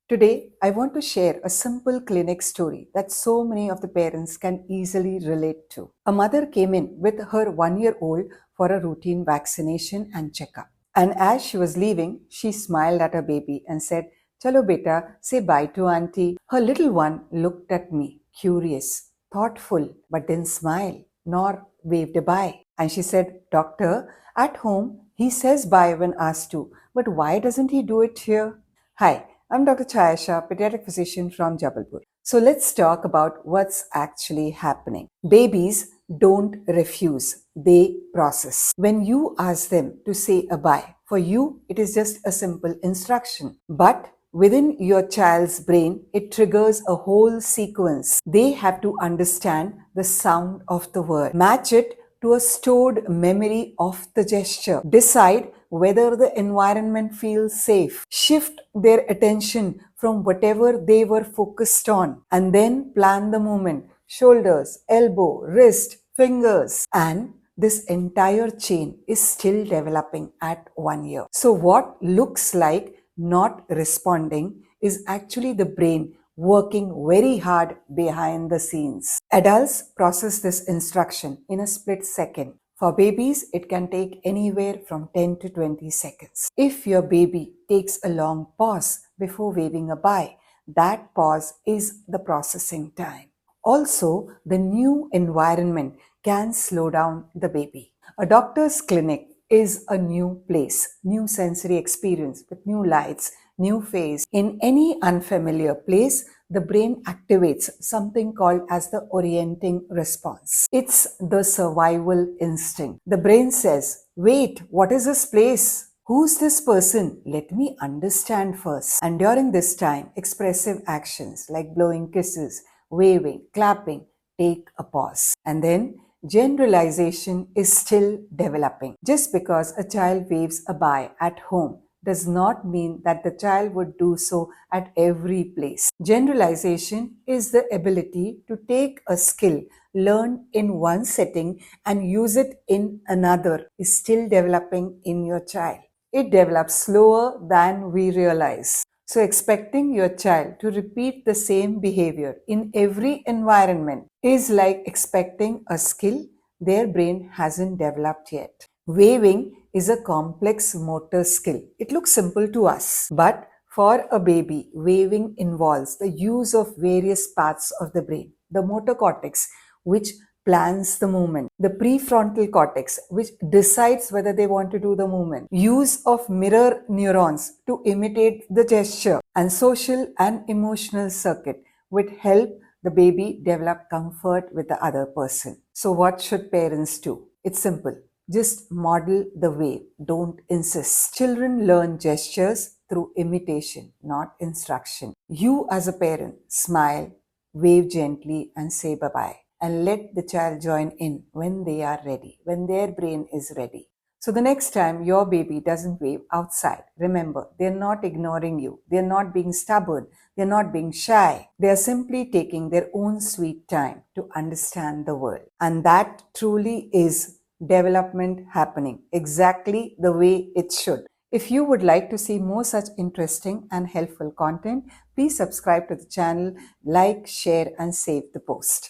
Today, I want to share a simple clinic story that so many of the parents can easily relate to. A mother came in with her 1 year old for a routine vaccination and checkup. And as she was leaving, she smiled at her baby and said, "Chalo beta, say bye to auntie." Her little one looked at me, curious, thoughtful, but didn't smile nor waved a bye. And she said, "Doctor, at home, he says bye when asked to, but why doesn't he do it here?" Hi, I'm Dr. Chaya Shah, pediatric physician from Jabalpur. So let's talk about what's actually happening. Babies don't refuse, they process. When you ask them to say a bye, for you, it is just a simple instruction. But within your child's brain, it triggers a whole sequence. They have to understand the sound of the word, match it to a stored memory of the gesture, decide whether the environment feels safe, shift their attention from whatever they were focused on, and then plan the movement, shoulders, elbow, wrist, fingers, and this entire chain is still developing at 1 year. So what looks like not responding is actually the brain working very hard behind the scenes. Adults process this instruction in a split second. For babies, it can take anywhere from 10 to 20 seconds. If your baby takes a long pause before waving a bye, that pause is the processing time. Also, the new environment can slow down the baby. A doctor's clinic is a new place, new sensory experience with new lights, new face. In any unfamiliar place, the brain activates something called as the orienting response. It's the survival instinct. The brain says, "Wait, what is this place? Who's this person? Let me understand first." And during this time, expressive actions like blowing kisses, waving, clapping, take a pause. And then generalization is still developing. Just because a child waves a bye at home does not mean that the child would do so at every place. Generalization is the ability to take a skill learned in one setting and use it in another is still developing in your child. It develops slower than we realize. So expecting your child to repeat the same behavior in every environment is like expecting a skill their brain hasn't developed yet. Waving is a complex motor skill. It looks simple to us, but for a baby, waving involves the use of various parts of the brain. The motor cortex, which plans the movement, the prefrontal cortex, which decides whether they want to do the movement, use of mirror neurons to imitate the gesture, and social and emotional circuit, which help the baby develop comfort with the other person. So what should parents do? It's simple. Just model the wave. Don't insist. Children learn gestures through imitation, not instruction. You as a parent, smile, wave gently and say bye-bye. And let the child join in when they are ready, when their brain is ready. So the next time your baby doesn't wave outside, remember, they're not ignoring you. They're not being stubborn. They're not being shy. They are simply taking their own sweet time to understand the world. And that truly is development happening exactly the way it should. If you would like to see more such interesting and helpful content, please subscribe to the channel, like, share, and save the post.